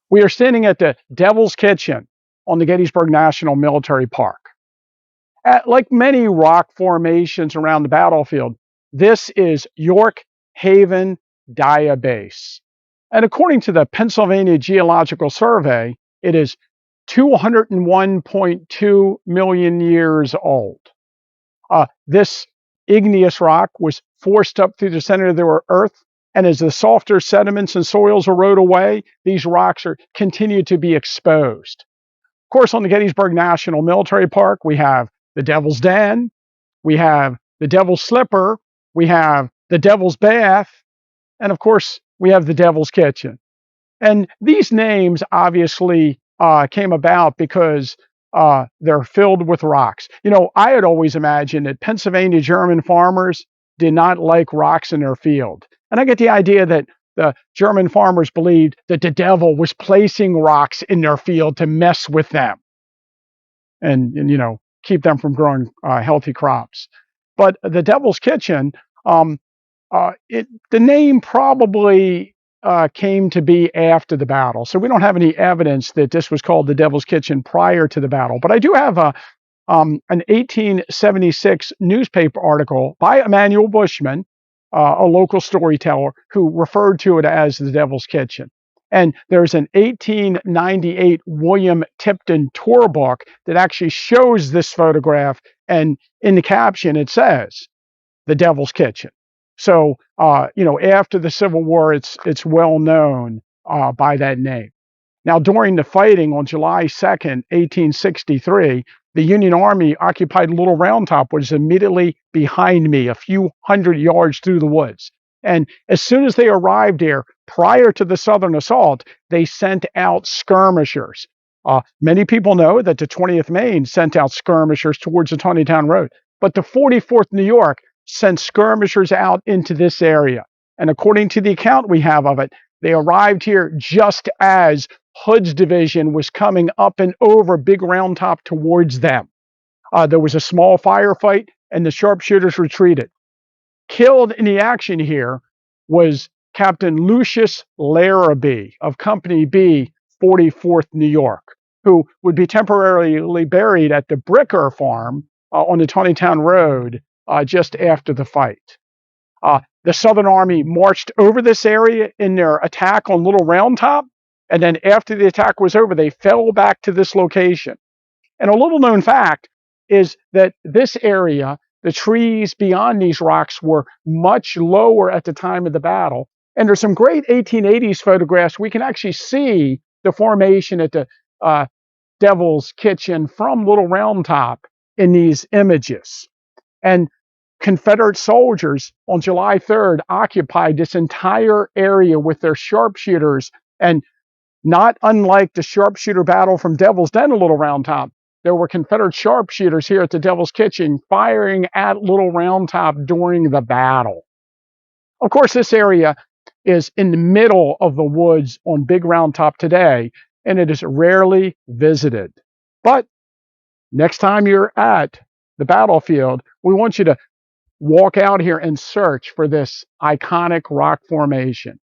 We are standing at the Devil's Kitchen on the Gettysburg National Military Park. Like many rock formations around the battlefield, this is York Haven Diabase. And according to the Pennsylvania Geological Survey, it is 201.2 million years old. This igneous rock was forced up through the center of the earth, and as the softer sediments and soils erode away, these rocks are continued to be exposed. Of course, on the Gettysburg National Military Park, we have the Devil's Den, we have the Devil's Slipper, we have the Devil's Bath, and of course, we have the Devil's Kitchen. And these names obviously came about because they're filled with rocks. You know, I had always imagined that Pennsylvania German farmers did not like rocks in their field. And I get the idea that the German farmers believed that the devil was placing rocks in their field to mess with them and you know, keep them from growing healthy crops. But the Devil's Kitchen, the name probably came to be after the battle. So we don't have any evidence that this was called the Devil's Kitchen prior to the battle. But I do have an 1876 newspaper article by Emanuel Bushman, a local storyteller, who referred to it as the Devil's Kitchen. And there's an 1898 William Tipton tour book that actually shows this photograph. And in the caption, it says, the Devil's Kitchen. So, you know, after the Civil War, it's well known by that name. Now, during the fighting on July 2nd, 1863, the Union Army occupied Little Round Top, which is immediately behind me, a few hundred yards through the woods. And as soon as they arrived there, prior to the Southern assault, they sent out skirmishers. Many people know that the 20th Maine sent out skirmishers towards the Taneytown Road, but the 44th New York sent skirmishers out into this area. And according to the account we have of it, they arrived here just as Hood's division was coming up and over Big Round Top towards them. There was a small firefight, and the sharpshooters retreated. Killed in the action here was Captain Lucius Larrabee of Company B, 44th New York, who would be temporarily buried at the Bricker Farm on the Taneytown Road just after the fight. The Southern Army marched over this area in their attack on Little Round Top, and then after the attack was over, they fell back to this location. And a little known fact is that this area, the trees beyond these rocks were much lower at the time of the battle. And there's some great 1880s photographs. We can actually see the formation at the Devil's Kitchen from Little Round Top in these images. And Confederate soldiers on July 3rd occupied this entire area with their sharpshooters. And not unlike the sharpshooter battle from Devil's Den to Little Round Top, there were Confederate sharpshooters here at the Devil's Kitchen firing at Little Round Top during the battle. Of course, this area is in the middle of the woods on Big Round Top today, and it is rarely visited. But next time you're at the battlefield, we want you to walk out here and search for this iconic rock formation.